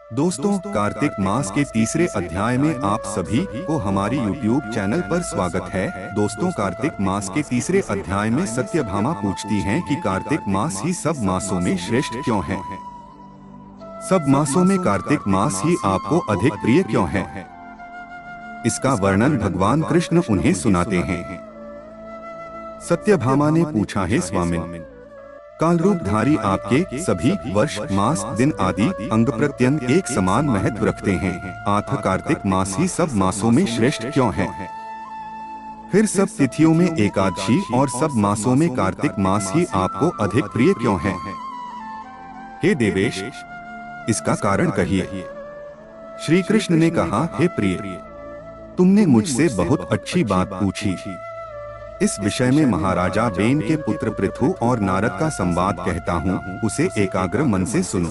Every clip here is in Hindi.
दोस्तों, कार्तिक मास के तीसरे अध्याय में आप सभी को हमारी YouTube चैनल पर स्वागत है। दोस्तों, कार्तिक मास के तीसरे अध्याय में सत्यभामा पूछती हैं कि कार्तिक मास ही सब मासों में श्रेष्ठ क्यों है। सब मासों में कार्तिक मास ही आपको अधिक प्रिय क्यों है। इसका वर्णन भगवान कृष्ण उन्हें सुनाते हैं। सत्यभामा ने पूछा, हे स्वामिन, काल रूपधारी आपके सभी वर्ष, मास, दिन आदि अंग प्रत्यंग एक समान महत्व रखते हैं, आथ कार्तिक मास ही सब मासों में श्रेष्ठ क्यों है। फिर सब तिथियों में एकादशी और सब मासों में कार्तिक मास ही आपको अधिक प्रिय क्यों है। हे देवेश, इसका कारण कहिए। श्री कृष्ण ने कहा, हे प्रिय, तुमने मुझसे बहुत अच्छी बात पूछी। इस विषय में महाराजा बेन के पुत्र पृथु और नारद का संवाद कहता हूँ, उसे एकाग्र मन से सुनो।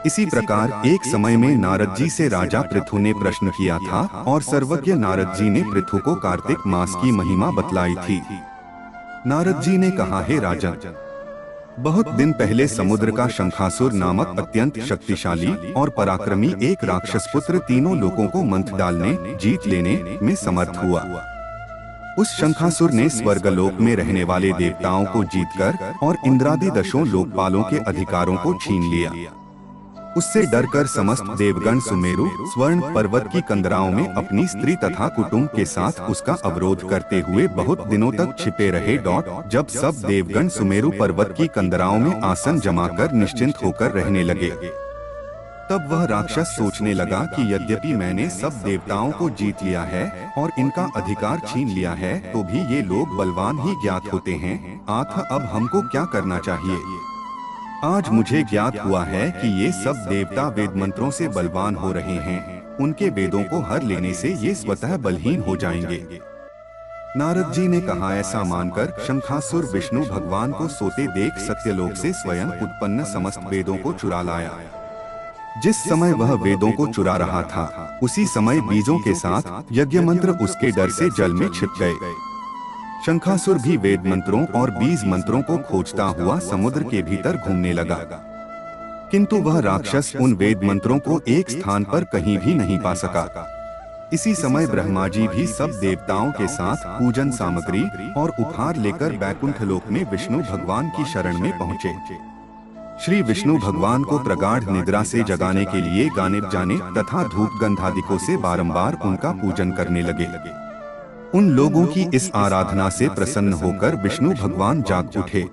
इसी प्रकार एक समय में नारद जी से राजा पृथु ने प्रश्न किया था और सर्वज्ञ नारद जी ने पृथु को कार्तिक मास की महिमा बतलाई थी। नारद जी ने कहा, हे राजन, बहुत दिन पहले समुद्र का शंखासुर नामक अत्यंत शक्तिशाली और पराक्रमी एक राक्षस पुत्र तीनों लोगों को मंथ डालने, जीत लेने में समर्थ हुआ। उस शंखासुर ने स्वर्गलोक में रहने वाले देवताओं को जीतकर और इंद्रादि दशों लोकपालों के अधिकारों को छीन लिया। उससे डरकर समस्त देवगण सुमेरु स्वर्ण पर्वत की कंदराओं में अपनी स्त्री तथा कुटुंब के साथ उसका अवरोध करते हुए बहुत दिनों तक छिपे रहे। जब सब देवगण सुमेरु पर्वत की कंदराओं में आसन जमाकर निश्चिंत होकर रहने लगे, तब वह राक्षस सोचने लगा कि यद्यपि मैंने सब देवताओं को जीत लिया है और इनका अधिकार छीन लिया है, तो भी ये लोग बलवान ही ज्ञात होते हैं। आथ अब हमको क्या करना चाहिए। आज मुझे ज्ञात हुआ है कि ये सब देवता वेद मंत्रों से बलवान हो रहे हैं। उनके वेदों को हर लेने से ये स्वतः बलहीन हो जाएंगे। नारद जी ने कहा, ऐसा मानकर शंखासुर विष्णु भगवान को सोते देख सत्यलोक से स्वयं उत्पन्न समस्त वेदों को चुरा लाया। जिस समय वह वेदों को चुरा रहा था, उसी समय बीजों के साथ यज्ञ मंत्र उसके डर से जल में छिप गए। शंखासुर भी वेद मंत्रों और बीज मंत्रों को खोजता हुआ समुद्र के भीतर घूमने लगा, किंतु वह राक्षस उन वेद मंत्रों को एक स्थान पर कहीं भी नहीं पा सका। इसी समय ब्रह्मा जी भी सब देवताओं के साथ पूजन सामग्री और उपहार लेकर बैकुंठ लोक में विष्णु भगवान की शरण में पहुँचे। श्री विष्णु भगवान को प्रगाढ़ निद्रा से जगाने के लिए गाने बजाने तथा धूप गंधादिकों से बारंबार उनका पूजन करने लगे। उन लोगों की इस आराधना से प्रसन्न होकर विष्णु भगवान जाग उठे।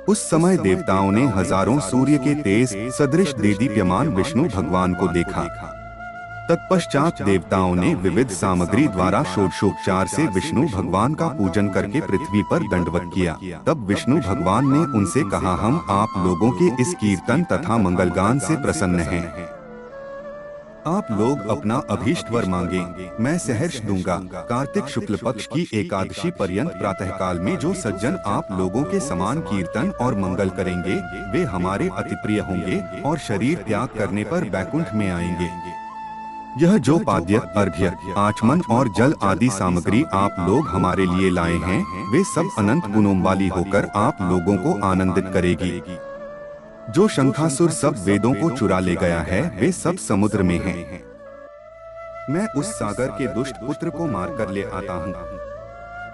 उस समय देवताओं ने हजारों सूर्य के तेज सदृश देदीप्यमान विष्णु भगवान को देखा। तत्पश्चात देवताओं ने विविध सामग्री द्वारा षोडशोपचार से विष्णु भगवान का पूजन करके पृथ्वी पर दंडवत किया। तब विष्णु भगवान ने उनसे कहा, हम आप लोगों के इस कीर्तन तथा मंगलगान से प्रसन्न हैं। आप लोग अपना अभीष्ट वर मांगे, मैं सहर्ष दूंगा। कार्तिक शुक्ल पक्ष की एकादशी पर्यंत प्रातःकाल में जो सज्जन आप लोगों के समान कीर्तन और मंगल करेंगे, वे हमारे अति प्रिय होंगे और शरीर त्याग करने पर बैकुंठ में आएंगे। यह जो पाद्य, अर्घ्य, आचमन और जल आदि सामग्री आप लोग हमारे लिए लाए हैं, वे सब अनंत गुणों वाली होकर आप लोगों को आनंदित करेगी। जो शंखासुर सब वेदों को चुरा ले गया है, वे सब समुद्र में हैं। मैं उस सागर के दुष्ट पुत्र को मारकर ले आता हूँ।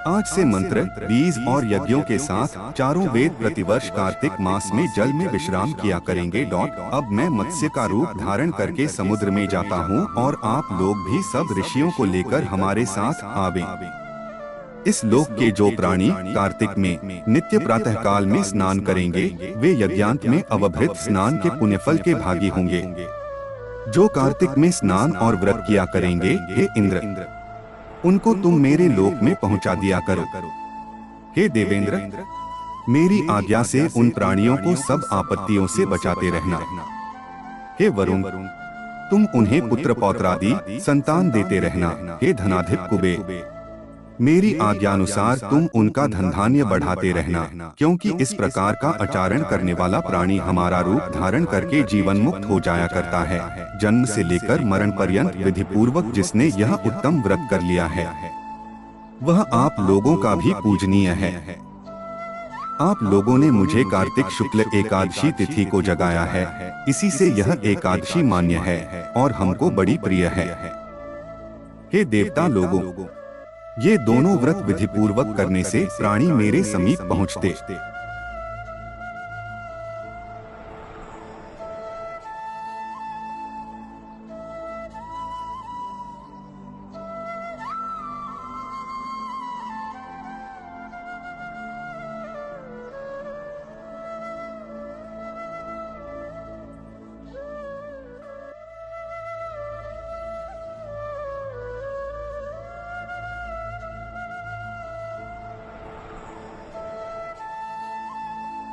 आज से मंत्र, बीज और यज्ञों के साथ चारों वेद प्रतिवर्ष कार्तिक मास में जल में विश्राम किया करेंगे। अब मैं मत्स्य का रूप धारण करके समुद्र में जाता हूँ और आप लोग भी सब ऋषियों को लेकर हमारे साथ आवे। इस लोक के जो प्राणी कार्तिक में नित्य प्रातः काल में स्नान करेंगे, वे यज्ञांत में अवभृत स्नान के पुण्यफल के भागी होंगे। जो कार्तिक में स्नान और व्रत किया करेंगे, हे इंद्र, उनको तुम मेरे लोक में पहुंचा दिया करो। हे देवेंद्र, मेरी आज्ञा से उन प्राणियों को सब आपत्तियों से बचाते रहना। हे वरुण, तुम उन्हें पुत्र पौत्रादि संतान देते रहना। हे धनाधिप कुबेर, मेरी आज्ञानुसार तुम उनका धन धान्य बढ़ाते रहना, क्योंकि इस प्रकार का आचरण करने वाला प्राणी हमारा रूप धारण करके जीवन मुक्त हो जाया करता है। जन्म से लेकर मरण पर्यंत विधि पूर्वक जिसने यह उत्तम व्रत कर लिया है, वह आप लोगों का भी पूजनीय है। आप लोगों ने मुझे कार्तिक शुक्ल एकादशी तिथि को जगाया है, इसी से यह एकादशी मान्य है और हमको बड़ी प्रिय है। हे देवता लोगों, ये दोनों व्रत विधिपूर्वक करने से प्राणी मेरे समीप पहुँचते।